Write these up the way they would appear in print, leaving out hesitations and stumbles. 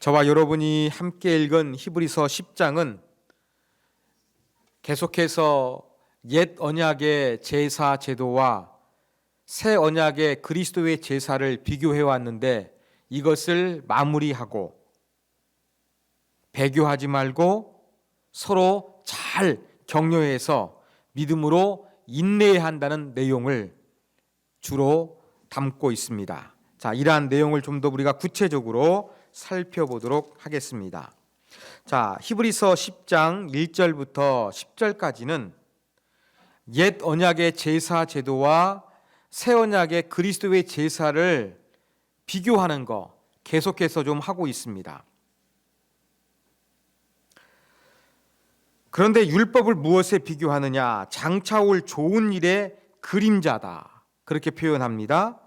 저와 여러분이 함께 읽은 히브리서 10장은 계속해서 옛 언약의 제사 제도와 새 언약의 그리스도의 제사를 비교해 왔는데 이것을 마무리하고 배교하지 말고 서로 잘 격려해서 믿음으로 인내해야 한다는 내용을 주로 담고 있습니다. 자, 이러한 내용을 좀 더 우리가 구체적으로 살펴보도록 하겠습니다. 자, 히브리서 10장 1절부터 10절까지는 옛 언약의 제사 제도와 새 언약의 그리스도의 제사를 비교하는 거 계속해서 좀 하고 있습니다. 그런데 율법을 무엇에 비교하느냐? 장차 올 좋은 일의 그림자다. 그렇게 표현합니다.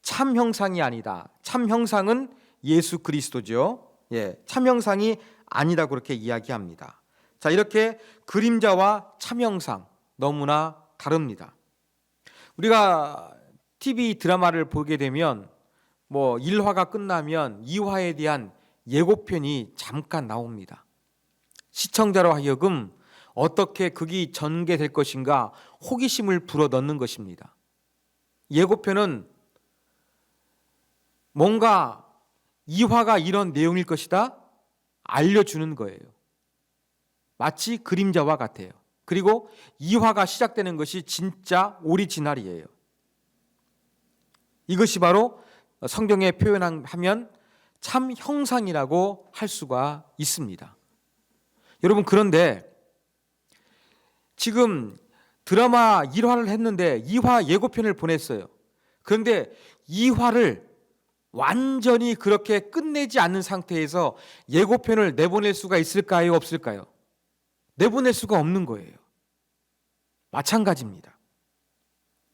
참 형상이 아니다. 참 형상은 예수 그리스도죠. 참 형상이 아니다 그렇게 이야기합니다. 자, 이렇게 그림자와 참 형상 너무나 다릅니다. 우리가 TV 드라마를 보게 되면 1화가 끝나면 2화에 대한 예고편이 잠깐 나옵니다. 시청자로 하여금 어떻게 극이 전개될 것인가 호기심을 불어넣는 것입니다. 예고편은 뭔가 2화가 이런 내용일 것이다 알려주는 거예요. 마치 그림자와 같아요. 그리고 2화가 시작되는 것이 진짜 오리지널이에요. 이것이 바로 성경에 표현하면 참 형상이라고 할 수가 있습니다. 여러분, 그런데 지금 드라마 1화를 했는데 2화 예고편을 보냈어요. 그런데 2화를 완전히 그렇게 끝내지 않는 상태에서 예고편을 내보낼 수가 있을까요? 없을까요? 내보낼 수가 없는 거예요. 마찬가지입니다.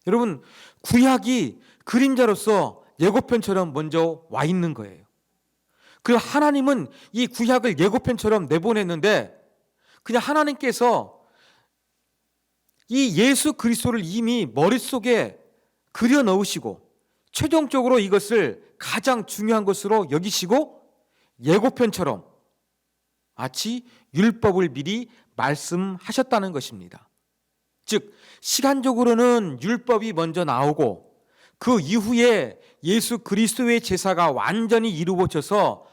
여러분, 구약이 그림자로서 예고편처럼 먼저 와 있는 거예요. 그리고 하나님은 이 구약을 예고편처럼 내보냈는데 그냥 하나님께서 이 예수 그리스도를 이미 머릿속에 그려 넣으시고 최종적으로 이것을 가장 중요한 것으로 여기시고 예고편처럼 마치 율법을 미리 말씀하셨다는 것입니다. 즉, 시간적으로는 율법이 먼저 나오고 그 이후에 예수 그리스도의 제사가 완전히 이루어져서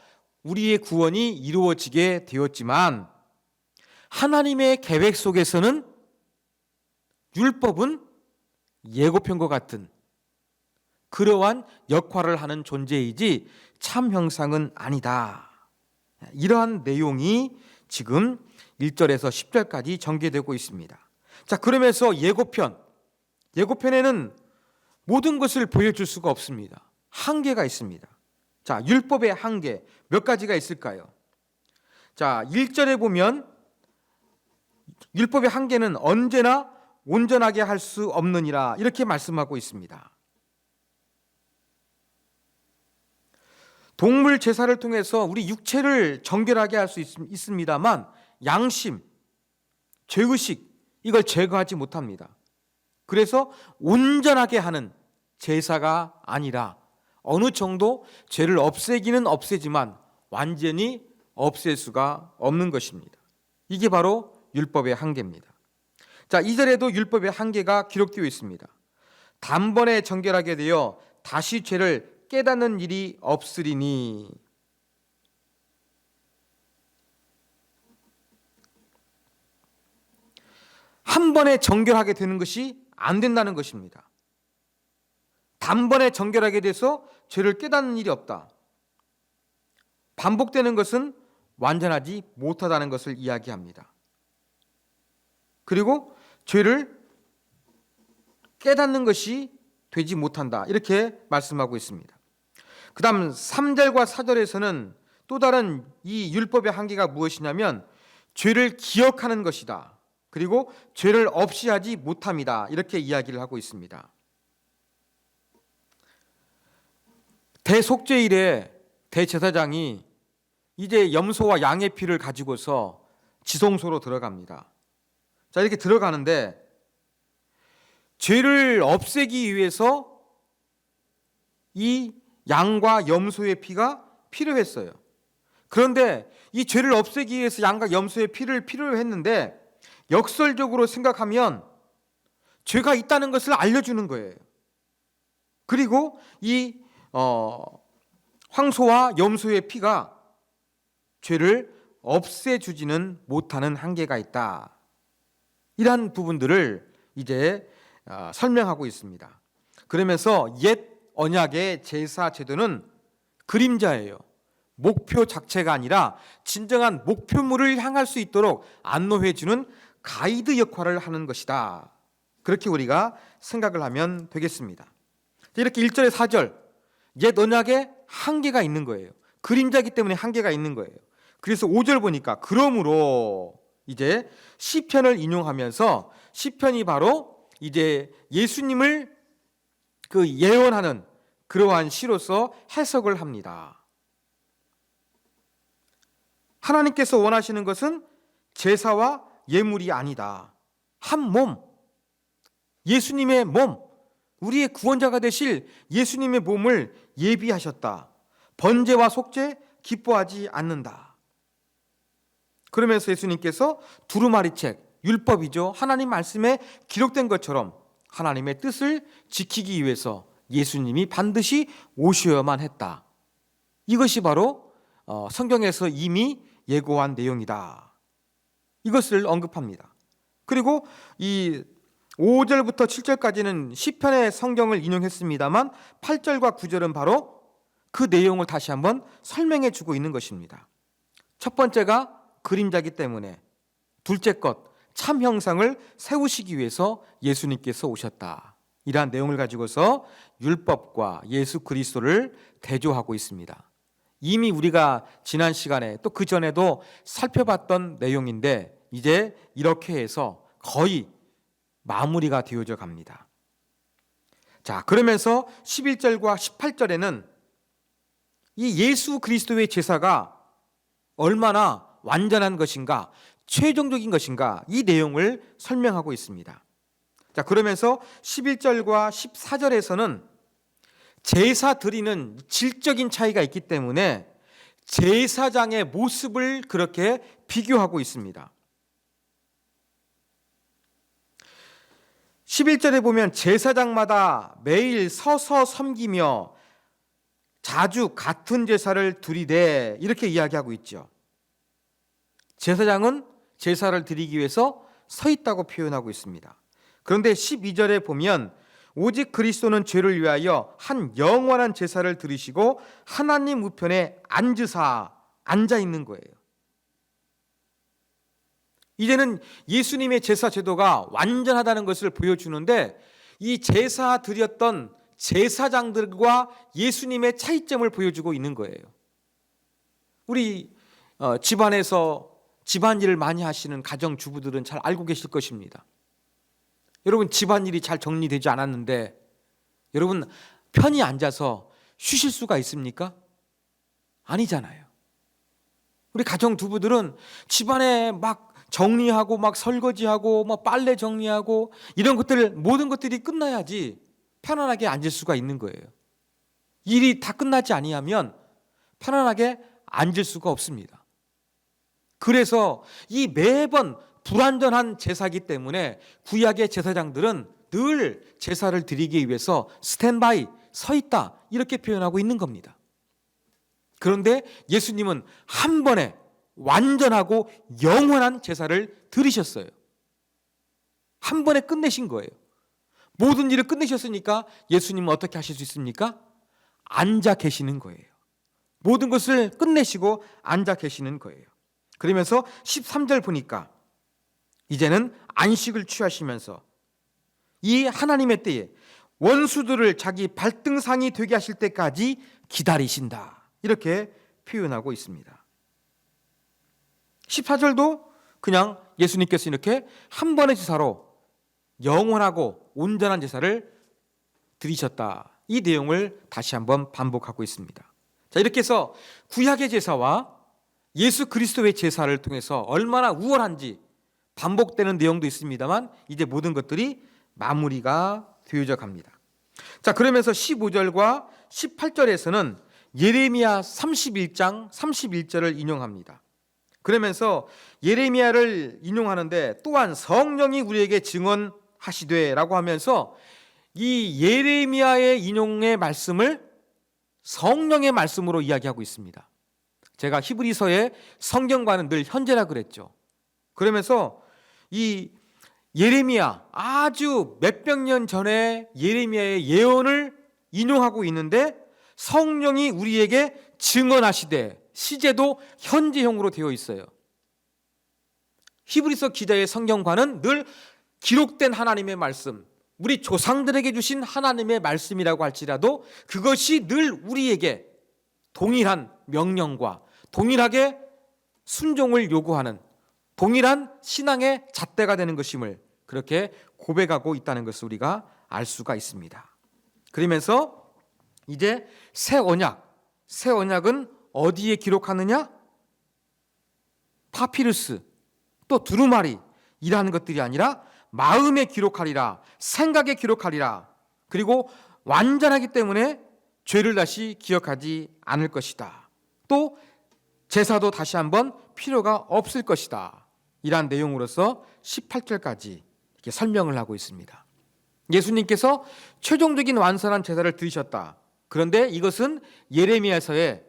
우리의 구원이 이루어지게 되었지만 하나님의 계획 속에서는 율법은 예고편과 같은 그러한 역할을 하는 존재이지 참 형상은 아니다. 이러한 내용이 지금 1절에서 10절까지 전개되고 있습니다. 자, 그러면서 예고편에는 모든 것을 보여줄 수가 없습니다. 한계가 있습니다. 자, 율법의 한계 몇 가지가 있을까요? 자, 1절에 보면 율법의 한계는 언제나 온전하게 할 수 없느니라 이렇게 말씀하고 있습니다. 동물 제사를 통해서 우리 육체를 정결하게 할 수 있습니다만 양심, 죄의식 이걸 제거하지 못합니다. 그래서 온전하게 하는 제사가 아니라 어느 정도 죄를 없애기는 없애지만 완전히 없앨 수가 없는 것입니다. 이게 바로 율법의 한계입니다. 자, 2절에도 율법의 한계가 기록되어 있습니다. 단번에 정결하게 되어 다시 죄를 깨닫는 일이 없으리니. 한 번에 정결하게 되는 것이 안 된다는 것입니다. 단번에 정결하게 돼서 죄를 깨닫는 일이 없다. 반복되는 것은 완전하지 못하다는 것을 이야기합니다. 그리고 죄를 깨닫는 것이 되지 못한다. 이렇게 말씀하고 있습니다. 그 다음 3절과 4절에서는 또 다른 이 율법의 한계가 무엇이냐면 죄를 기억하는 것이다. 그리고 죄를 없이 하지 못함이다. 이렇게 이야기를 하고 있습니다. 대속죄일에 대제사장이 이제 염소와 양의 피를 가지고서 지성소로 들어갑니다. 자, 이렇게 들어가는데 죄를 없애기 위해서 이 양과 염소의 피가 필요했어요. 그런데 이 죄를 없애기 위해서 양과 염소의 피를 필요로 했는데 역설적으로 생각하면 죄가 있다는 것을 알려주는 거예요. 그리고 이 황소와 염소의 피가 죄를 없애주지는 못하는 한계가 있다. 이러한 부분들을 이제 설명하고 있습니다. 그러면서 옛 언약의 제사 제도는 그림자예요. 목표 자체가 아니라 진정한 목표물을 향할 수 있도록 안내해주는 가이드 역할을 하는 것이다. 그렇게 우리가 생각을 하면 되겠습니다. 이렇게 1절에 4절 옛 언약에 한계가 있는 거예요. 그림자이기 때문에 한계가 있는 거예요. 그래서 5절 보니까 그러므로 이제 시편을 인용하면서 시편이 바로 이제 예수님을 그 예언하는 그러한 시로서 해석을 합니다. 하나님께서 원하시는 것은 제사와 예물이 아니다. 한 몸, 예수님의 몸, 우리의 구원자가 되실 예수님의 몸을 예비하셨다. 번제와 속죄 기뻐하지 않는다. 그러면서 예수님께서 두루마리책, 율법이죠. 하나님 말씀에 기록된 것처럼 하나님의 뜻을 지키기 위해서 예수님이 반드시 오셔야만 했다. 이것이 바로 성경에서 이미 예고한 내용이다. 이것을 언급합니다. 그리고 이 5절부터 7절까지는 시편의 성경을 인용했습니다만 8절과 9절은 바로 그 내용을 다시 한번 설명해 주고 있는 것입니다. 첫 번째가 그림자이기 때문에, 둘째 것 참 형상을 세우시기 위해서 예수님께서 오셨다. 이러한 내용을 가지고서 율법과 예수 그리스도를 대조하고 있습니다. 이미 우리가 지난 시간에 또 그 전에도 살펴봤던 내용인데 이제 이렇게 해서 거의 마무리가 되어져 갑니다. 자, 그러면서 11절과 18절에는 이 예수 그리스도의 제사가 얼마나 완전한 것인가, 최종적인 것인가, 이 내용을 설명하고 있습니다. 자, 그러면서 11절과 14절에서는 제사 드리는 질적인 차이가 있기 때문에 제사장의 모습을 그렇게 비교하고 있습니다. 11절에 보면 제사장마다 매일 서서 섬기며 자주 같은 제사를 드리되 이렇게 이야기하고 있죠. 제사장은 제사를 드리기 위해서 서 있다고 표현하고 있습니다. 그런데 12절에 보면 오직 그리스도는 죄를 위하여 한 영원한 제사를 드리시고 하나님 우편에 앉아 있는 거예요. 이제는 예수님의 제사 제도가 완전하다는 것을 보여주는데 이 제사 드렸던 제사장들과 예수님의 차이점을 보여주고 있는 거예요. 우리 집안에서 집안일을 많이 하시는 가정주부들은 잘 알고 계실 것입니다. 여러분, 집안일이 잘 정리되지 않았는데 여러분 편히 앉아서 쉬실 수가 있습니까? 아니잖아요. 우리 가정주부들은 집안에 막 정리하고 막 설거지하고 막 빨래 정리하고 이런 것들 모든 것들이 끝나야지 편안하게 앉을 수가 있는 거예요. 일이 다 끝나지 아니하면 편안하게 앉을 수가 없습니다. 그래서 이 매번 불완전한 제사이기 때문에 구약의 제사장들은 늘 제사를 드리기 위해서 스탠바이, 서 있다 이렇게 표현하고 있는 겁니다. 그런데 예수님은 한 번에 완전하고 영원한 제사를 드리셨어요. 한 번에 끝내신 거예요. 모든 일을 끝내셨으니까 예수님은 어떻게 하실 수 있습니까? 앉아 계시는 거예요. 모든 것을 끝내시고 앉아 계시는 거예요. 그러면서 13절 보니까 이제는 안식을 취하시면서 이 하나님의 때에 원수들을 자기 발등상이 되게 하실 때까지 기다리신다. 이렇게 표현하고 있습니다. 14절도 그냥 예수님께서 이렇게 한 번의 제사로 영원하고 온전한 제사를 드리셨다. 이 내용을 다시 한번 반복하고 있습니다. 자, 이렇게 해서 구약의 제사와 예수 그리스도의 제사를 통해서 얼마나 우월한지 반복되는 내용도 있습니다만 이제 모든 것들이 마무리가 되어져 갑니다. 자, 그러면서 15절과 18절에서는 예레미야 31장 31절을 인용합니다. 그러면서 예레미야를 인용하는데 또한 성령이 우리에게 증언하시되라고 하면서 이 예레미야의 인용의 말씀을 성령의 말씀으로 이야기하고 있습니다. 제가 히브리서의 성경과는 늘 현재라 그랬죠. 그러면서 이 예레미야, 아주 몇백 년 전에 예레미야의 예언을 인용하고 있는데 성령이 우리에게 증언하시되, 시제도 현재형으로 되어 있어요. 히브리서 기자의 성경과는 늘 기록된 하나님의 말씀, 우리 조상들에게 주신 하나님의 말씀이라고 할지라도 그것이 늘 우리에게 동일한 명령과 동일하게 순종을 요구하는 동일한 신앙의 잣대가 되는 것임을 그렇게 고백하고 있다는 것을 우리가 알 수가 있습니다. 그러면서 이제 새 언약은 어디에 기록하느냐? 파피루스, 또 두루마리이라는 것들이 아니라 마음에 기록하리라, 생각에 기록하리라. 그리고 완전하기 때문에 죄를 다시 기억하지 않을 것이다. 또 제사도 다시 한번 필요가 없을 것이다. 이러한 내용으로서 18절까지 이렇게 설명을 하고 있습니다. 예수님께서 최종적인 완전한 제사를 드리셨다. 그런데 이것은 예레미야서에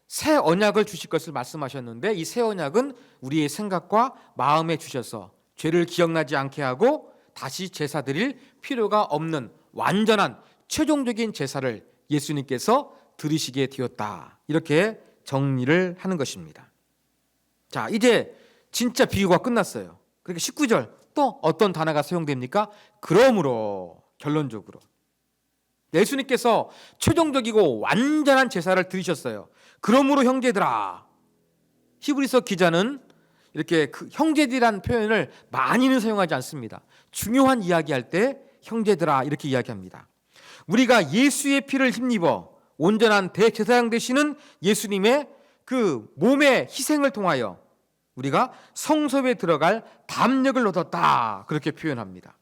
새 언약을 주실 것을 말씀하셨는데 이 새 언약은 우리의 생각과 마음에 주셔서 죄를 기억나지 않게 하고 다시 제사 드릴 필요가 없는 완전한 최종적인 제사를 예수님께서 드리시게 되었다. 이렇게 정리를 하는 것입니다. 자, 이제 진짜 비유가 끝났어요. 그러니까 19절 또 어떤 단어가 사용됩니까? 그러므로, 결론적으로 예수님께서 최종적이고 완전한 제사를 드리셨어요. 그러므로 형제들아. 히브리서 기자는 이렇게 그 형제들이라는 표현을 많이는 사용하지 않습니다. 중요한 이야기할 때 형제들아 이렇게 이야기합니다. 우리가 예수의 피를 힘입어 온전한 대제사장 되시는 예수님의 그 몸의 희생을 통하여 우리가 성소에 들어갈 담력을 얻었다. 그렇게 표현합니다.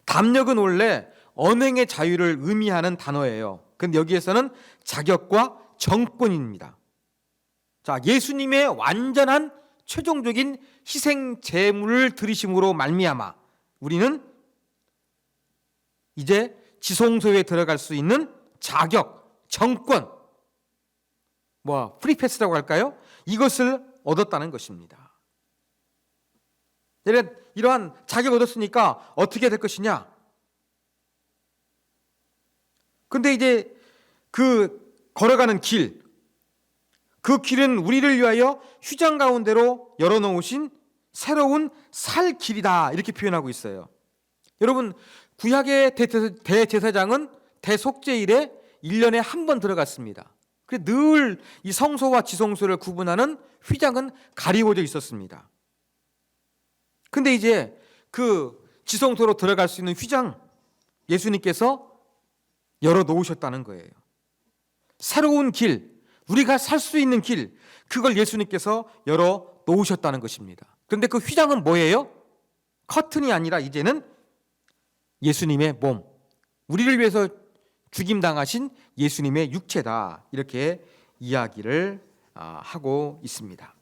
담력은 원래 언행의 자유를 의미하는 단어예요. 근데 여기에서는 자격과 정권입니다. 자, 예수님의 완전한 최종적인 희생 제물을 드리심으로 말미암아 우리는 이제 지성소에 들어갈 수 있는 자격, 정권, 프리패스라고 할까요? 이것을 얻었다는 것입니다. 이러한 자격을 얻었으니까 어떻게 될 것이냐? 근데 이제 그 걸어가는 길, 그 길은 우리를 위하여 휘장 가운데로 열어놓으신 새로운 살 길이다. 이렇게 표현하고 있어요. 여러분, 구약의 대제사장은 대속죄일에 1년에 한 번 들어갔습니다. 늘 이 성소와 지성소를 구분하는 휘장은 가리워져 있었습니다. 근데 이제 그 지성소로 들어갈 수 있는 휘장 예수님께서 열어놓으셨다는 거예요. 새로운 길, 우리가 살 수 있는 길, 그걸 예수님께서 열어놓으셨다는 것입니다. 그런데 그 휘장은 뭐예요? 커튼이 아니라 이제는 예수님의 몸, 우리를 위해서 죽임당하신 예수님의 육체다. 이렇게 이야기를 하고 있습니다.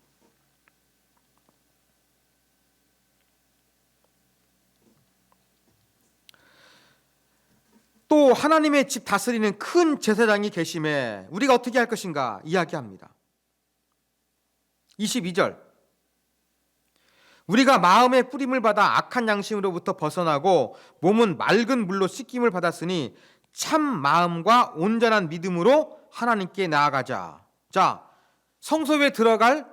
또 하나님의 집 다스리는 큰 제사장이 계심에 우리가 어떻게 할 것인가 이야기합니다. 22절, 우리가 마음의 뿌림을 받아 악한 양심으로부터 벗어나고 몸은 맑은 물로 씻김을 받았으니 참 마음과 온전한 믿음으로 하나님께 나아가자. 자, 성소에 들어갈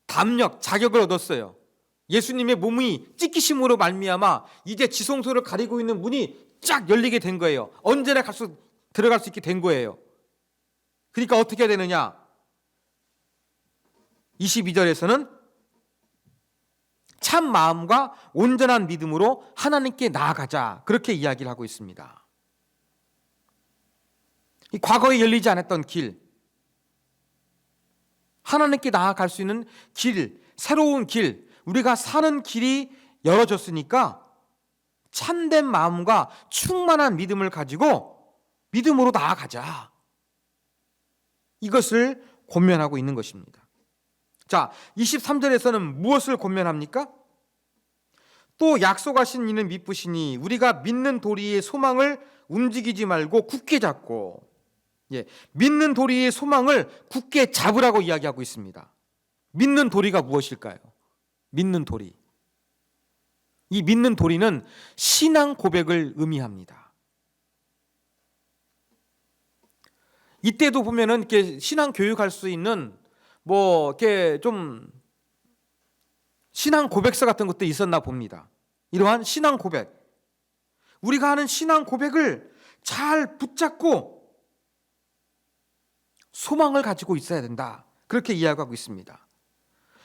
담력, 자격을 얻었어요. 예수님의 몸이 찢기심으로 말미암아 이제 지성소를 가리고 있는 문이 쫙 열리게 된 거예요. 언제나 들어갈 수 있게 된 거예요. 그러니까 어떻게 해야 되느냐? 22절에서는 참 마음과 온전한 믿음으로 하나님께 나아가자. 그렇게 이야기를 하고 있습니다. 이 과거에 열리지 않았던 길, 하나님께 나아갈 수 있는 길, 새로운 길, 우리가 사는 길이 열어졌으니까 참된 마음과 충만한 믿음을 가지고 믿음으로 나아가자. 이것을 권면하고 있는 것입니다. 자, 23절에서는 무엇을 권면합니까? 또 약속하신 이는 미쁘시니 우리가 믿는 도리의 소망을 움직이지 말고 굳게 잡고, 믿는 도리의 소망을 굳게 잡으라고 이야기하고 있습니다. 믿는 도리가 무엇일까요? 믿는 도리. 이 믿는 도리는 신앙 고백을 의미합니다. 이때도 보면은 이렇게 신앙 교육할 수 있는 이렇게 좀 신앙 고백서 같은 것도 있었나 봅니다. 이러한 신앙 고백, 우리가 하는 신앙 고백을 잘 붙잡고 소망을 가지고 있어야 된다. 그렇게 이야기하고 있습니다.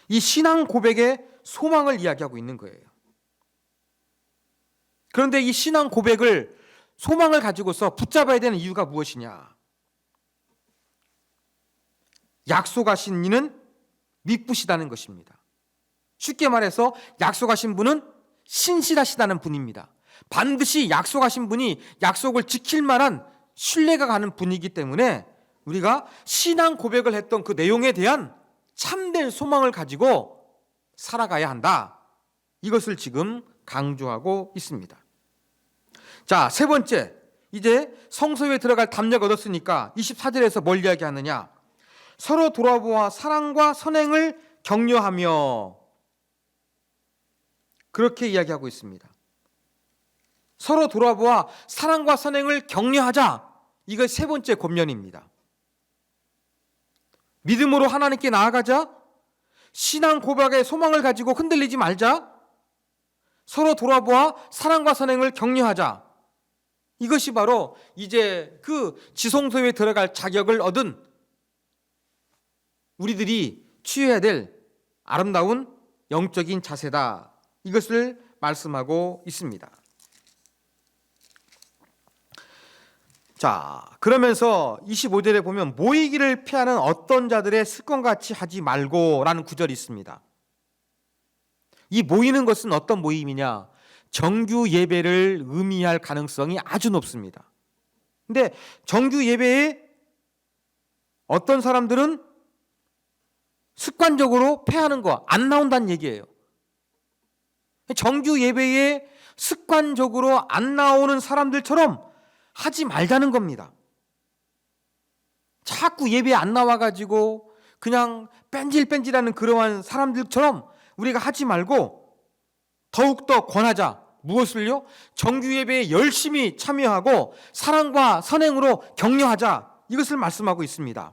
이 신앙 고백의 소망을 이야기하고 있는 거예요. 그런데 이 신앙 고백을, 소망을 가지고서 붙잡아야 되는 이유가 무엇이냐? 약속하신 이는 미쁘시다는 것입니다. 쉽게 말해서 약속하신 분은 신실하시다는 분입니다. 반드시 약속하신 분이 약속을 지킬 만한 신뢰가 가는 분이기 때문에 우리가 신앙 고백을 했던 그 내용에 대한 참된 소망을 가지고 살아가야 한다. 이것을 지금 강조하고 있습니다. 자, 세 번째, 이제 성소에 들어갈 담력 얻었으니까 24절에서 뭘 이야기하느냐? 서로 돌아보아 사랑과 선행을 격려하며, 그렇게 이야기하고 있습니다. 서로 돌아보아 사랑과 선행을 격려하자. 이거 세 번째 권면입니다. 믿음으로 하나님께 나아가자. 신앙 고백의 소망을 가지고 흔들리지 말자. 서로 돌아보아 사랑과 선행을 격려하자. 이것이 바로 이제 그 지성소에 들어갈 자격을 얻은 우리들이 취해야 될 아름다운 영적인 자세다. 이것을 말씀하고 있습니다. 자, 그러면서 25절에 보면 모이기를 피하는 어떤 자들의 습관같이 하지 말고 라는 구절이 있습니다. 이 모이는 것은 어떤 모임이냐? 정규 예배를 의미할 가능성이 아주 높습니다. 근데 정규 예배에 어떤 사람들은 습관적으로 패하는 거 안 나온다는 얘기예요. 정규 예배에 습관적으로 안 나오는 사람들처럼 하지 말자는 겁니다. 자꾸 예배에 안 나와가지고 그냥 뺀질뺀질하는 그러한 사람들처럼 우리가 하지 말고 더욱더 권하자. 무엇을요? 정규 예배에 열심히 참여하고 사랑과 선행으로 격려하자. 이것을 말씀하고 있습니다.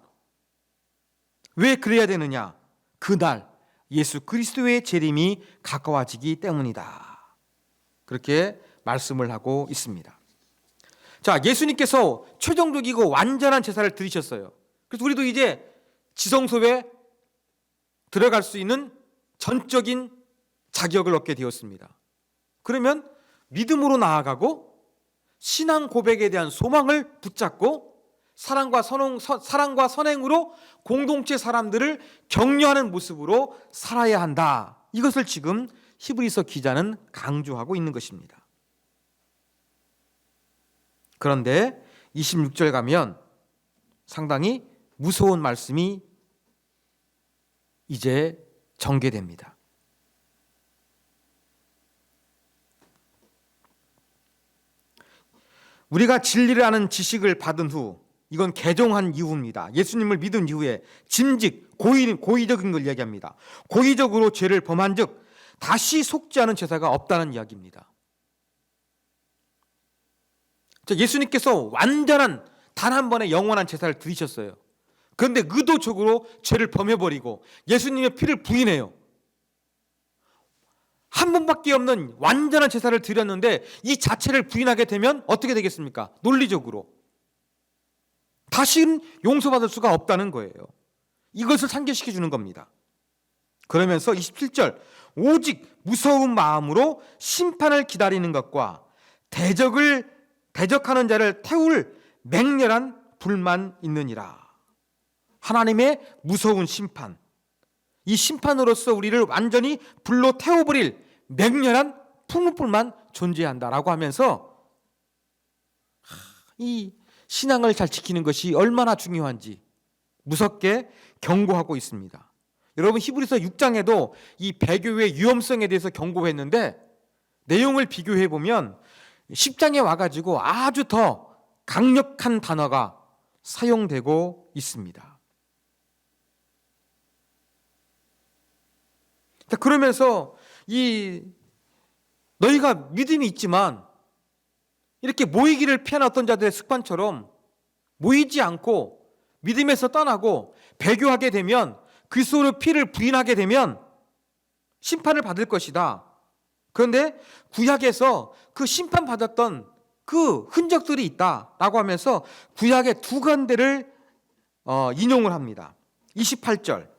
왜 그래야 되느냐? 그날 예수 그리스도의 재림이 가까워지기 때문이다. 그렇게 말씀을 하고 있습니다. 자, 예수님께서 최종적이고 완전한 제사를 드리셨어요. 그래서 우리도 이제 지성소에 들어갈 수 있는 전적인 자격을 얻게 되었습니다. 그러면 믿음으로 나아가고 신앙 고백에 대한 소망을 붙잡고 사랑과 선행으로 공동체 사람들을 격려하는 모습으로 살아야 한다. 이것을 지금 히브리서 기자는 강조하고 있는 것입니다. 그런데 26절 가면 상당히 무서운 말씀이 이제 전개됩니다. 우리가 진리를 아는 지식을 받은 후, 이건 개종한 이후입니다. 예수님을 믿은 이후에 짐직, 고의적인 걸 이야기합니다. 고의적으로 죄를 범한 즉 다시 속지 않은 제사가 없다는 이야기입니다. 예수님께서 완전한 단 한 번의 영원한 제사를 드리셨어요. 그런데 의도적으로 죄를 범해버리고 예수님의 피를 부인해요. 한 번밖에 없는 완전한 제사를 드렸는데 이 자체를 부인하게 되면 어떻게 되겠습니까? 논리적으로 다시는 용서받을 수가 없다는 거예요. 이것을 상기시켜 주는 겁니다. 그러면서 27절, 오직 무서운 마음으로 심판을 기다리는 것과 대적하는 자를 태울 맹렬한 불만 있느니라. 하나님의 무서운 심판, 이 심판으로서 우리를 완전히 불로 태워버릴 맹렬한 풍문불만 존재한다라고 하면서 이 신앙을 잘 지키는 것이 얼마나 중요한지 무섭게 경고하고 있습니다. 여러분, 히브리서 6장에도 이 배교의 위험성에 대해서 경고했는데 내용을 비교해 보면 10장에 와가지고 아주 더 강력한 단어가 사용되고 있습니다. 그러면서 너희가 믿음이 있지만 이렇게 모이기를 피하는 어떤 자들의 습관처럼 모이지 않고 믿음에서 떠나고 배교하게 되면 그리스도의 피를 부인하게 되면 심판을 받을 것이다. 그런데 구약에서 그 심판받았던 그 흔적들이 있다라고 하면서 구약의 두 군데를 인용을 합니다. 28절,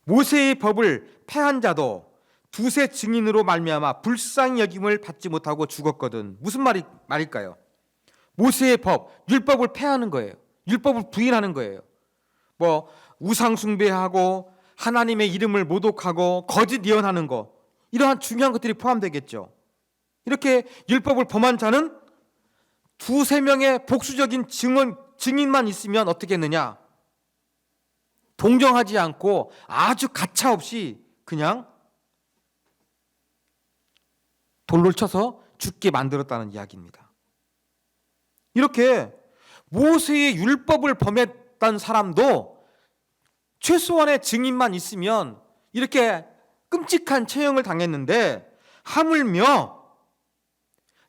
모세의 법을 폐한 자도 두세 증인으로 말미암아 불쌍히 여김을 받지 못하고 죽었거든. 무슨 말일까요? 모세의 법, 율법을 폐하는 거예요. 율법을 부인하는 거예요. 우상 숭배하고 하나님의 이름을 모독하고 거짓 예언하는 거, 이러한 중요한 것들이 포함되겠죠. 이렇게 율법을 범한 자는 두세 명의 복수적인 증인만 있으면 어떻게 했느냐? 동정하지 않고 아주 가차없이 그냥 돌로 쳐서 죽게 만들었다는 이야기입니다. 이렇게 모세의 율법을 범했던 사람도 최소한의 증인만 있으면 이렇게 끔찍한 처형을 당했는데, 하물며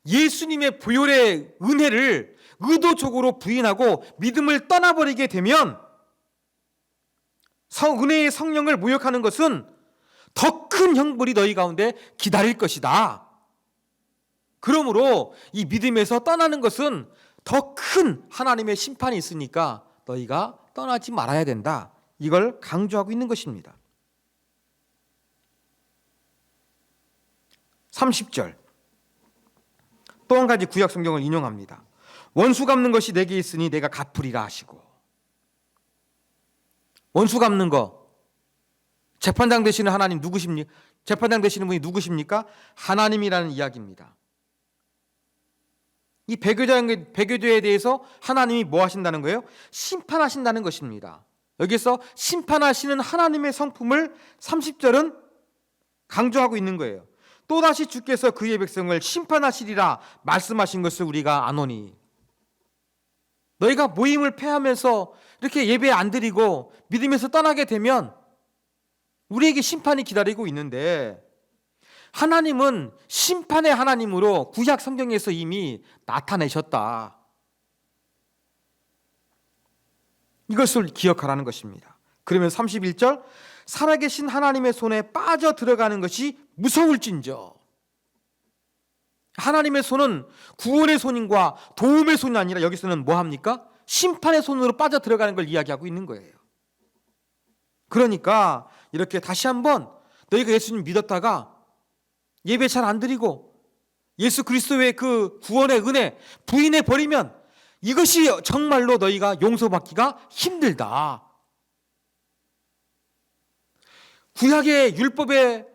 예수님의 보혈의 은혜를 의도적으로 부인하고 믿음을 떠나버리게 되면 은혜의 성령을 모욕하는 것은 더 큰 형벌이 너희 가운데 기다릴 것이다. 그러므로 이 믿음에서 떠나는 것은 더 큰 하나님의 심판이 있으니까 너희가 떠나지 말아야 된다. 이걸 강조하고 있는 것입니다. 30절, 또 한 가지 구약 성경을 인용합니다. 원수 갚는 것이 내게 있으니 내가 갚으리라 하시고. 원수 갚는 거, 재판장 되시는 하나님 누구십니까? 재판장 되시는 분이 누구십니까? 하나님이라는 이야기입니다. 이 배교제에 대해서 하나님이 뭐 하신다는 거예요? 심판하신다는 것입니다. 여기서 심판하시는 하나님의 성품을 30절은 강조하고 있는 거예요. 또다시 주께서 그의 백성을 심판하시리라 말씀하신 것을 우리가 아노니. 너희가 모임을 폐하면서 이렇게 예배 안 드리고 믿음에서 떠나게 되면 우리에게 심판이 기다리고 있는데, 하나님은 심판의 하나님으로 구약 성경에서 이미 나타내셨다. 이것을 기억하라는 것입니다. 그러면 31절, 살아계신 하나님의 손에 빠져 들어가는 것이 무서울진저. 하나님의 손은 구원의 손인과 도움의 손이 아니라 여기서는 뭐 합니까? 심판의 손으로 빠져 들어가는 걸 이야기하고 있는 거예요. 그러니까 이렇게 다시 한번 너희가 예수님 믿었다가 예배 잘 안 드리고 예수 그리스도의 그 구원의 은혜 부인해 버리면 이것이 정말로 너희가 용서받기가 힘들다. 구약의 율법에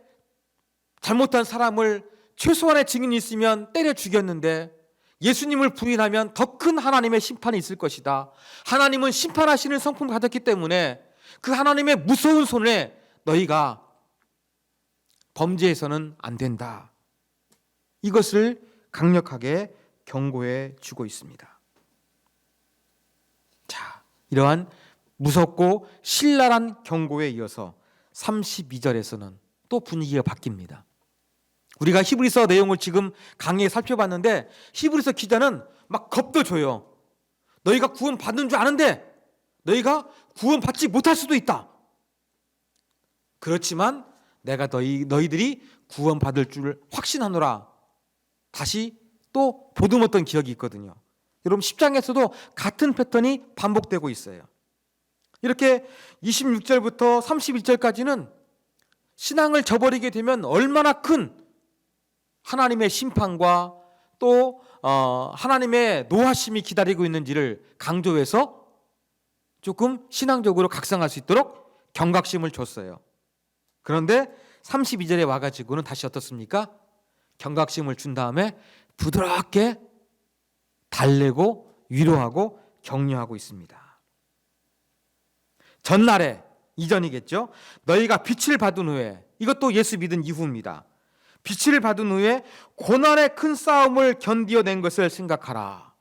잘못한 사람을 최소한의 증인이 있으면 때려 죽였는데 예수님을 부인하면 더 큰 하나님의 심판이 있을 것이다. 하나님은 심판하시는 성품을 가졌기 때문에 그 하나님의 무서운 손에 너희가 범죄해서는 안 된다. 이것을 강력하게 경고해 주고 있습니다. 자, 이러한 무섭고 신랄한 경고에 이어서 32절에서는 또 분위기가 바뀝니다. 우리가 히브리서 내용을 지금 강의에 살펴봤는데 히브리서 기자는 막 겁도 줘요. 너희가 구원 받는 줄 아는데 너희가 구원 받지 못할 수도 있다. 그렇지만 내가 너희들이 구원 받을 줄 확신하노라. 다시 또 보듬었던 기억이 있거든요. 여러분 10장에서도 같은 패턴이 반복되고 있어요. 이렇게 26절부터 31절까지는 신앙을 저버리게 되면 얼마나 큰 하나님의 심판과 또 하나님의 노하심이 기다리고 있는지를 강조해서 조금 신앙적으로 각성할 수 있도록 경각심을 줬어요. 그런데 32절에 와가지고는 다시 어떻습니까? 경각심을 준 다음에 부드럽게 달래고 위로하고 격려하고 있습니다. 전날에, 이전이겠죠. 너희가 빛을 받은 후에, 이것도 예수 믿은 이후입니다. 빛을 받은 후에 고난의 큰 싸움을 견디어낸 것을 생각하라.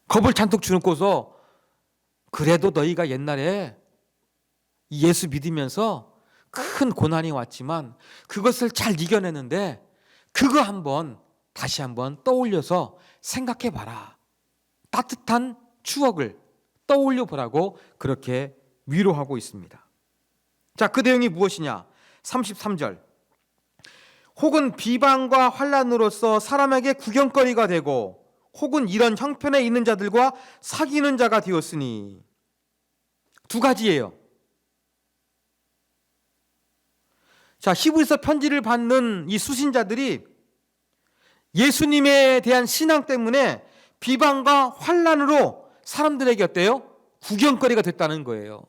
겁을 잔뜩 주놓고서 그래도 너희가 옛날에 예수 믿으면서 큰 고난이 왔지만 그것을 잘 이겨내는데 그거 다시 한번 떠올려서 생각해 봐라. 따뜻한 추억을 떠올려 보라고 그렇게 위로하고 있습니다. 자, 그 내용이 무엇이냐? 33절. 혹은 비방과 환난으로서 사람에게 구경거리가 되고 혹은 이런 형편에 있는 자들과 사귀는 자가 되었으니. 두 가지예요. 자, 히브리서 편지를 받는 이 수신자들이 예수님에 대한 신앙 때문에 비방과 환난으로 사람들에게 어때요? 구경거리가 됐다는 거예요.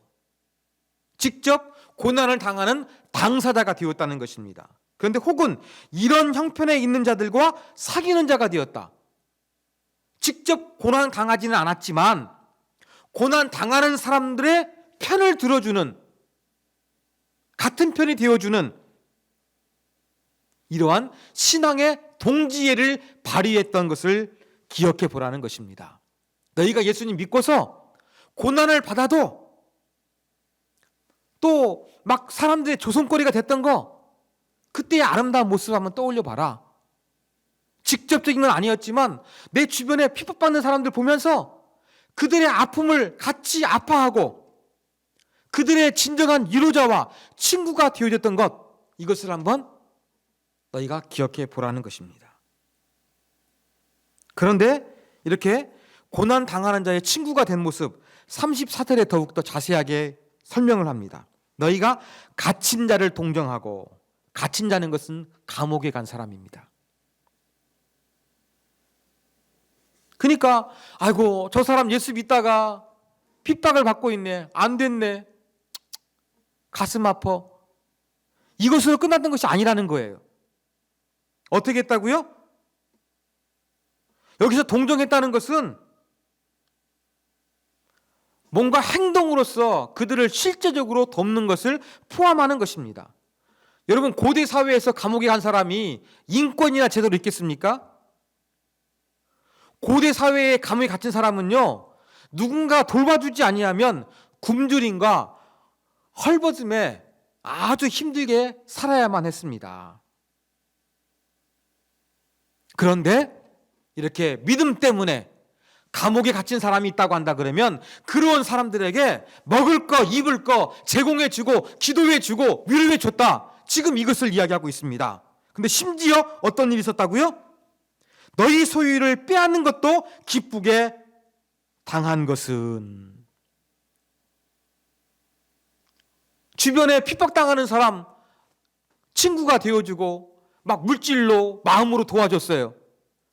직접 고난을 당하는 당사자가 되었다는 것입니다. 그런데 혹은 이런 형편에 있는 자들과 사귀는 자가 되었다. 직접 고난 당하지는 않았지만 고난 당하는 사람들의 편을 들어주는, 같은 편이 되어주는 이러한 신앙의 동지애를 발휘했던 것을 기억해 보라는 것입니다. 너희가 예수님 믿고서 고난을 받아도 또 막 사람들의 조송거리가 됐던 거, 그때의 아름다운 모습 한번 떠올려 봐라. 직접적인 건 아니었지만 내 주변에 핍박받는 사람들 보면서 그들의 아픔을 같이 아파하고 그들의 진정한 위로자와 친구가 되어졌던 것, 이것을 한번 너희가 기억해 보라는 것입니다. 그런데 이렇게 고난 당하는 자의 친구가 된 모습 34절에 더욱더 자세하게 설명을 합니다. 너희가 갇힌 자를 동정하고, 갇힌 자는 것은 감옥에 간 사람입니다. 그러니까 아이고 저 사람 예수 믿다가 핍박을 받고 있네, 안 됐네, 가슴 아파, 이것으로 끝났던 것이 아니라는 거예요. 어떻게 했다고요? 여기서 동정했다는 것은 뭔가 행동으로서 그들을 실제적으로 돕는 것을 포함하는 것입니다. 여러분, 고대 사회에서 감옥에 간 사람이 인권이나 제도를 있겠습니까? 고대 사회에 감옥에 갇힌 사람은요, 누군가 돌봐주지 아니하면 굶주림과 헐벗음에 아주 힘들게 살아야만 했습니다. 그런데 이렇게 믿음 때문에 감옥에 갇힌 사람이 있다고 한다 그러면 그런 사람들에게 먹을 거, 입을 거 제공해주고 기도해주고 위로해줬다. 지금 이것을 이야기하고 있습니다. 근데 심지어 어떤 일이 있었다고요? 너희 소유를 빼앗는 것도 기쁘게 당한 것은. 주변에 핍박당하는 사람 친구가 되어주고 막 물질로 마음으로 도와줬어요.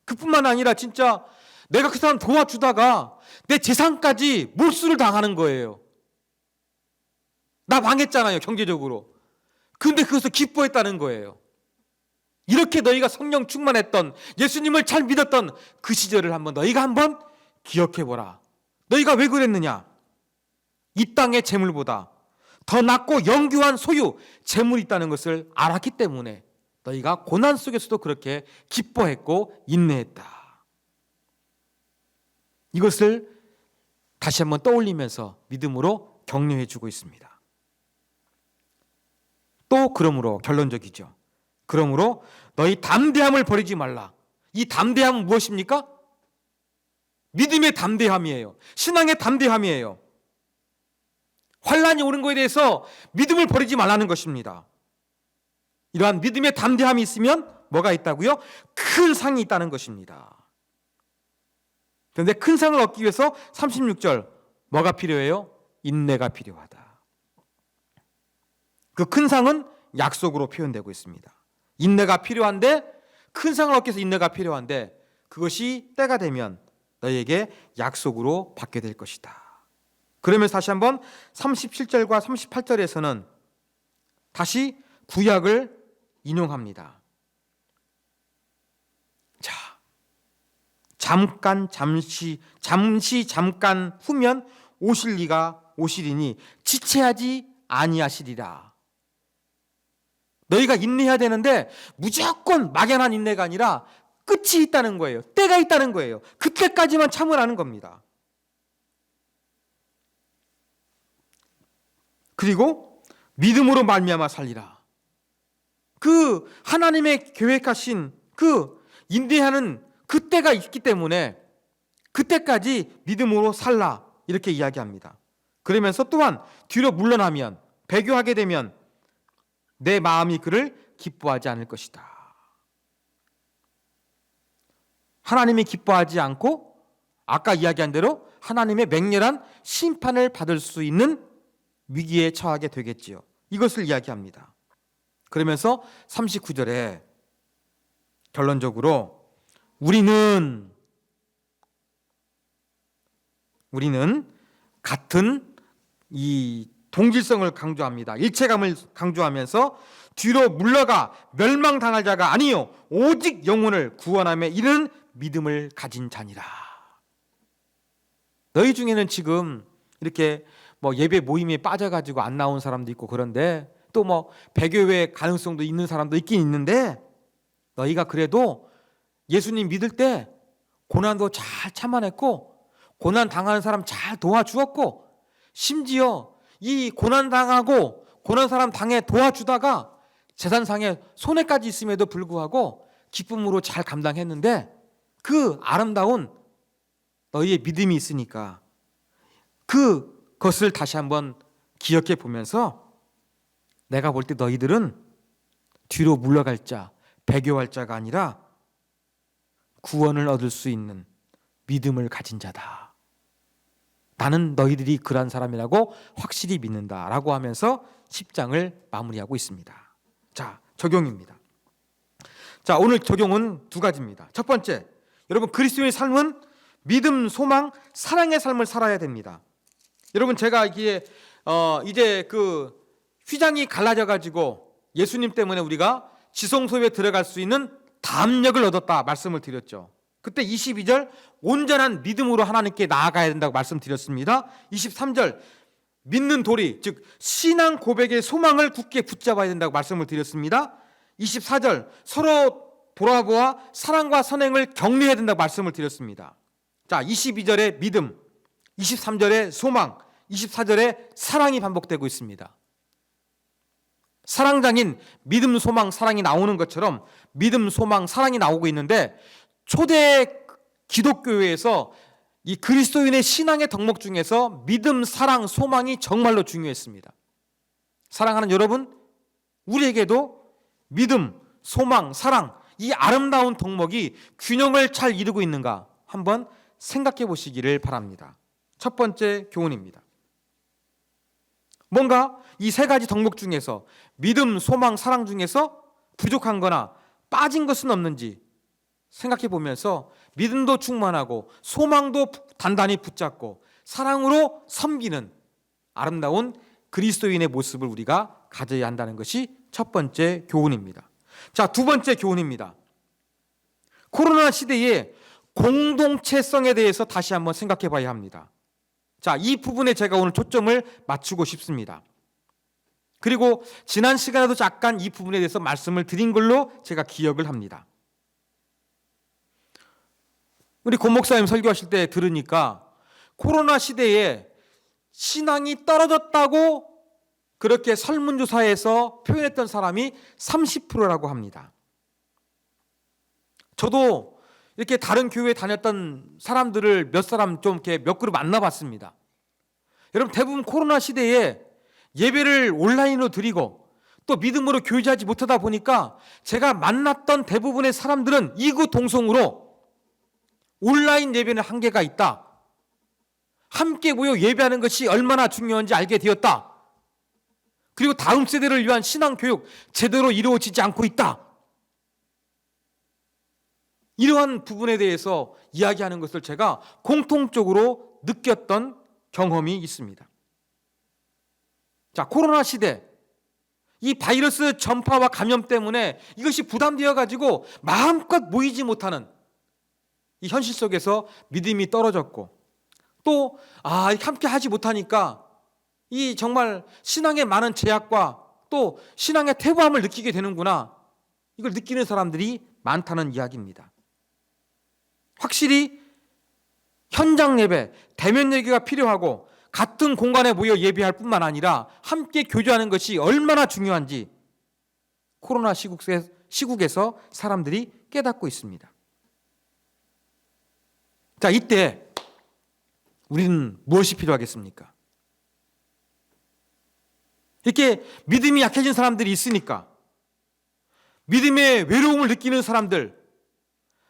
그뿐만 아니라 진짜 내가 그 사람 도와주다가 내 재산까지 몰수를 당하는 거예요. 나 망했잖아요, 경제적으로. 근데 그것을 기뻐했다는 거예요. 이렇게 너희가 성령 충만했던, 예수님을 잘 믿었던 그 시절을 너희가 한번 기억해보라. 너희가 왜 그랬느냐? 이 땅의 재물보다 더 낫고 영귀한 소유, 재물이 있다는 것을 알았기 때문에 너희가 고난 속에서도 그렇게 기뻐했고 인내했다. 이것을 다시 한번 떠올리면서 믿음으로 격려해 주고 있습니다. 또 그러므로 결론적이죠. 그러므로 너희 담대함을 버리지 말라. 이 담대함은 무엇입니까? 믿음의 담대함이에요. 신앙의 담대함이에요. 환난이 오는 것에 대해서 믿음을 버리지 말라는 것입니다. 이러한 믿음의 담대함이 있으면 뭐가 있다고요? 큰 상이 있다는 것입니다. 그런데 큰 상을 얻기 위해서 36절 뭐가 필요해요? 인내가 필요하다. 그 큰 상은 약속으로 표현되고 있습니다. 인내가 필요한데, 큰 상을 얻기 위해서 인내가 필요한데 그것이 때가 되면 너희에게 약속으로 받게 될 것이다. 그러면서 다시 한번 37절과 38절에서는 다시 구약을 인용합니다. 자, 잠깐 후면 오시리니 지체하지 아니하시리라. 너희가 인내해야 되는데 무조건 막연한 인내가 아니라 끝이 있다는 거예요. 때가 있다는 거예요. 그때까지만 참으라는 겁니다. 그리고 믿음으로 말미암아 살리라. 그 하나님의 계획하신 그 인내하는 그 때가 있기 때문에 그때까지 믿음으로 살라 이렇게 이야기합니다. 그러면서 또한 뒤로 물러나면 배교하게 되면 내 마음이 그를 기뻐하지 않을 것이다. 하나님이 기뻐하지 않고 아까 이야기한 대로 하나님의 맹렬한 심판을 받을 수 있는 위기에 처하게 되겠지요. 이것을 이야기합니다. 그러면서 39절에 결론적으로 우리는 같은 이 동질성을 강조합니다. 일체감을 강조하면서 뒤로 물러가 멸망당할 자가 아니요 오직 영혼을 구원함에 이르는 믿음을 가진 자니라. 너희 중에는 지금 이렇게 뭐 예배 모임에 빠져가지고 안 나온 사람도 있고 그런데 또 뭐 배교회 가능성도 있는 사람도 있긴 있는데 너희가 그래도 예수님 믿을 때 고난도 잘 참아냈고 고난 당하는 사람 잘 도와주었고 심지어 이 고난 당하고 고난 사람 당해 도와주다가 재산상에 손해까지 있음에도 불구하고 기쁨으로 잘 감당했는데 그 아름다운 너희의 믿음이 있으니까 그것을 다시 한번 기억해 보면서 내가 볼 때 너희들은 뒤로 물러갈 자, 배교할 자가 아니라 구원을 얻을 수 있는 믿음을 가진 자다. 나는 너희들이 그러한 사람이라고 확실히 믿는다라고 하면서 10장을 마무리하고 있습니다. 자, 적용입니다. 자, 오늘 적용은 두 가지입니다. 첫 번째, 여러분 그리스도인의 삶은 믿음, 소망, 사랑의 삶을 살아야 됩니다. 여러분 제가 이제 그 휘장이 갈라져 가지고 예수님 때문에 우리가 지성소에 들어갈 수 있는 담력을 얻었다 말씀을 드렸죠. 그때 22절 온전한 믿음으로 하나님께 나아가야 된다고 말씀드렸습니다. 23절 믿는 도리 즉 신앙 고백의 소망을 굳게 붙잡아야 된다고 말씀을 드렸습니다. 24절 서로 돌아보아 사랑과 선행을 격려해야 된다고 말씀을 드렸습니다. 자, 22절의 믿음, 23절의 소망, 24절의 사랑이 반복되고 있습니다. 사랑장인 믿음, 소망, 사랑이 나오는 것처럼 믿음, 소망, 사랑이 나오고 있는데 초대 기독교회에서 이 그리스도인의 신앙의 덕목 중에서 믿음, 사랑, 소망이 정말로 중요했습니다. 사랑하는 여러분, 우리에게도 믿음, 소망, 사랑 이 아름다운 덕목이 균형을 잘 이루고 있는가 한번 생각해 보시기를 바랍니다. 첫 번째 교훈입니다. 뭔가 이 세 가지 덕목 중에서 믿음, 소망, 사랑 중에서 부족한 거나 빠진 것은 없는지 생각해 보면서 믿음도 충만하고 소망도 단단히 붙잡고 사랑으로 섬기는 아름다운 그리스도인의 모습을 우리가 가져야 한다는 것이 첫 번째 교훈입니다. 자, 두 번째 교훈입니다. 코로나 시대에 공동체성에 대해서 다시 한번 생각해 봐야 합니다. 자, 이 부분에 제가 오늘 초점을 맞추고 싶습니다. 그리고 지난 시간에도 잠깐 이 부분에 대해서 말씀을 드린 걸로 제가 기억을 합니다. 우리 권 목사님 설교하실 때 들으니까 코로나 시대에 신앙이 떨어졌다고 그렇게 설문조사에서 표현했던 사람이 30%라고 합니다. 저도 이렇게 다른 교회에 다녔던 사람들을 몇 사람 좀 이렇게 몇 그룹 만나봤습니다. 여러분 대부분 코로나 시대에 예배를 온라인으로 드리고 또 믿음으로 교제하지 못하다 보니까 제가 만났던 대부분의 사람들은 이구동성으로 온라인 예배는 한계가 있다. 함께 모여 예배하는 것이 얼마나 중요한지 알게 되었다. 그리고 다음 세대를 위한 신앙교육 제대로 이루어지지 않고 있다. 이러한 부분에 대해서 이야기하는 것을 제가 공통적으로 느꼈던 경험이 있습니다. 자, 코로나 시대 이 바이러스 전파와 감염 때문에 이것이 부담되어 가지고 마음껏 모이지 못하는 이 현실 속에서 믿음이 떨어졌고, 또 함께 하지 못하니까 이 정말 신앙의 많은 제약과 또 신앙의 태보함을 느끼게 되는구나, 이걸 느끼는 사람들이 많다는 이야기입니다. 확실히 현장 예배, 대면 예배가 필요하고 같은 공간에 모여 예배할 뿐만 아니라 함께 교제하는 것이 얼마나 중요한지 코로나 시국에서 사람들이 깨닫고 있습니다. 자, 이때 우리는 무엇이 필요하겠습니까? 이렇게 믿음이 약해진 사람들이 있으니까, 믿음의 외로움을 느끼는 사람들,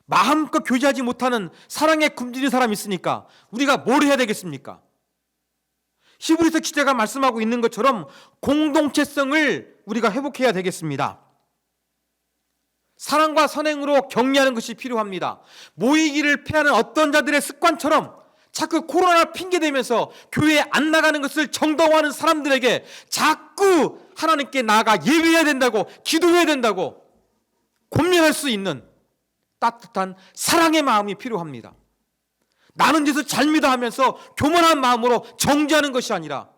마음껏 교제하지 못하는 사랑에 굶주린 사람이 있으니까 우리가 뭘 해야 되겠습니까? 히브리서 기자가 말씀하고 있는 것처럼 공동체성을 우리가 회복해야 되겠습니다. 사랑과 선행으로 격려하는 것이 필요합니다. 모이기를 피하는 어떤 자들의 습관처럼 자꾸 코로나 핑계대면서 교회에 안 나가는 것을 정당화하는 사람들에게 자꾸 하나님께 나아가 예배해야 된다고, 기도해야 된다고 권면할 수 있는 따뜻한 사랑의 마음이 필요합니다. 나는 예수 잘 믿어 하면서 교만한 마음으로 정죄하는 것이 아니라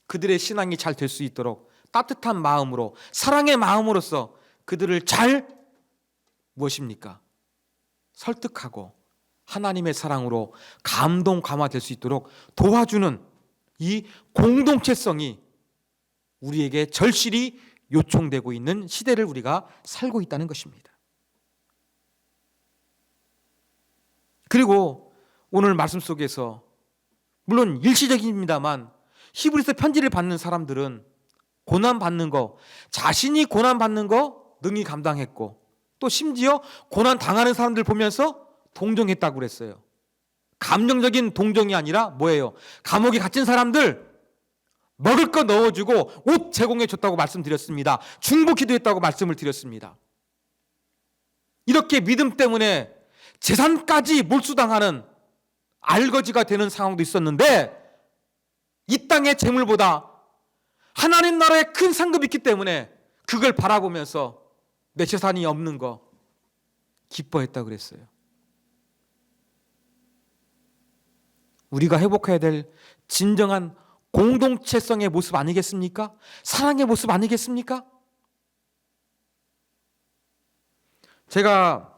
그들의 신앙이 잘 될 수 있도록 따뜻한 마음으로, 사랑의 마음으로서 그들을 잘 무엇입니까? 설득하고 하나님의 사랑으로 감동 감화될 수 있도록 도와주는 이 공동체성이 우리에게 절실히 요청되고 있는 시대를 우리가 살고 있다는 것입니다. 그리고 오늘 말씀 속에서 물론 일시적입니다만 히브리서 편지를 받는 사람들은 고난받는 거, 자신이 고난받는 거 능히 감당했고, 또 심지어 고난 당하는 사람들 보면서 동정했다고 그랬어요. 감정적인 동정이 아니라 뭐예요? 감옥에 갇힌 사람들 먹을 거 넣어주고 옷 제공해 줬다고 말씀드렸습니다. 중보기도 했다고 말씀을 드렸습니다. 이렇게 믿음 때문에 재산까지 몰수당하는 알거지가 되는 상황도 있었는데, 이 땅의 재물보다 하나님 나라에 큰 상급이 있기 때문에 그걸 바라보면서 내 재산이 없는 거 기뻐했다고 그랬어요. 우리가 회복해야 될 진정한 공동체성의 모습 아니겠습니까? 사랑의 모습 아니겠습니까? 제가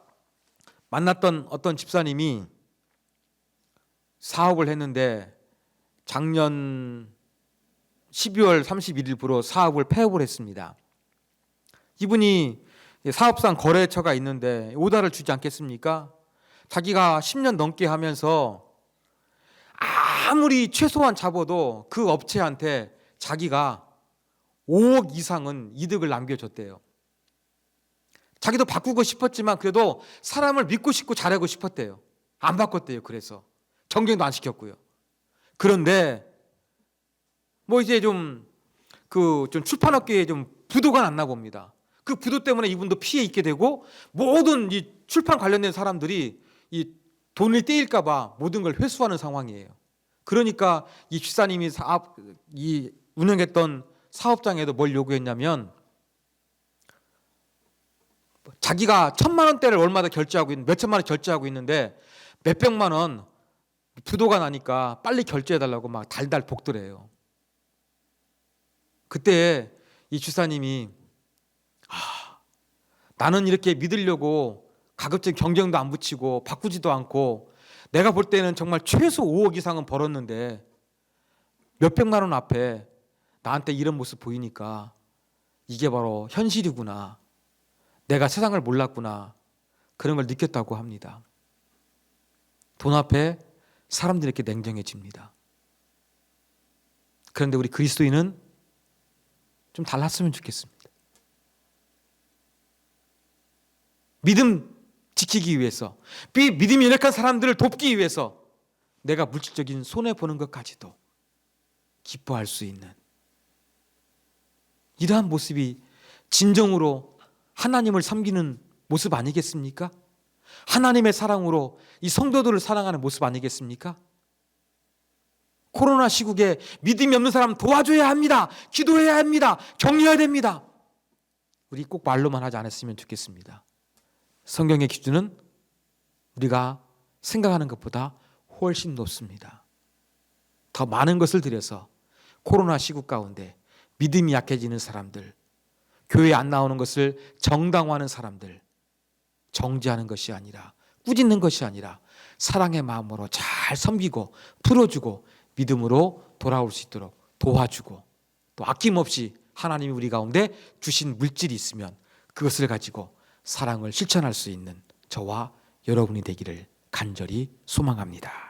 만났던 어떤 집사님이 사업을 했는데 작년 12월 31일부로 사업을 폐업을 했습니다. 이분이 사업상 거래처가 있는데 오다를 주지 않겠습니까? 자기가 10년 넘게 하면서 아무리 최소한 잡아도 그 업체한테 자기가 5억 이상은 이득을 남겨줬대요. 자기도 바꾸고 싶었지만 그래도 사람을 믿고 싶고 잘하고 싶었대요. 안 바꿨대요. 그래서 경쟁도 안 시켰고요. 그런데 뭐 이제 좀 출판업계에 좀 부도가 났나 봅니다. 그 부도 때문에 이분도 피해 입게 되고, 모든 이 출판 관련된 사람들이 이 돈을 떼일까 봐 모든 걸 회수하는 상황이에요. 그러니까 이 집사님이 운영했던 사업장에도 뭘 요구했냐면, 자기가 1,000만 원대를 월마다 결제하고 있는, 몇천만 원 결제하고 있는데 몇백만 원 부도가 나니까 빨리 결제해달라고 막 달달 볶더래요. 그때 이 주사님이 나는 이렇게 믿으려고 가급적 경쟁도 안 붙이고 바꾸지도 않고 내가 볼 때는 정말 최소 5억 이상은 벌었는데 몇백만 원 앞에 나한테 이런 모습 보이니까 이게 바로 현실이구나, 내가 세상을 몰랐구나, 그런 걸 느꼈다고 합니다. 돈 앞에 사람들이 이렇게 냉정해집니다. 그런데 우리 그리스도인은 좀 달랐으면 좋겠습니다. 믿음 지키기 위해서, 믿음이 연약한 사람들을 돕기 위해서 내가 물질적인 손해보는 것까지도 기뻐할 수 있는 이러한 모습이 진정으로 하나님을 섬기는 모습 아니겠습니까? 하나님의 사랑으로 이 성도들을 사랑하는 모습 아니겠습니까? 코로나 시국에 믿음이 없는 사람 도와줘야 합니다. 기도해야 합니다. 격려해야 됩니다. 우리 꼭 말로만 하지 않았으면 좋겠습니다. 성경의 기준은 우리가 생각하는 것보다 훨씬 높습니다. 더 많은 것을 들여서 코로나 시국 가운데 믿음이 약해지는 사람들, 교회 안 나오는 것을 정당화하는 사람들 정죄하는 것이 아니라, 꾸짖는 것이 아니라 사랑의 마음으로 잘 섬기고 풀어주고 믿음으로 돌아올 수 있도록 도와주고, 또 아낌없이 하나님이 우리 가운데 주신 물질이 있으면 그것을 가지고 사랑을 실천할 수 있는 저와 여러분이 되기를 간절히 소망합니다.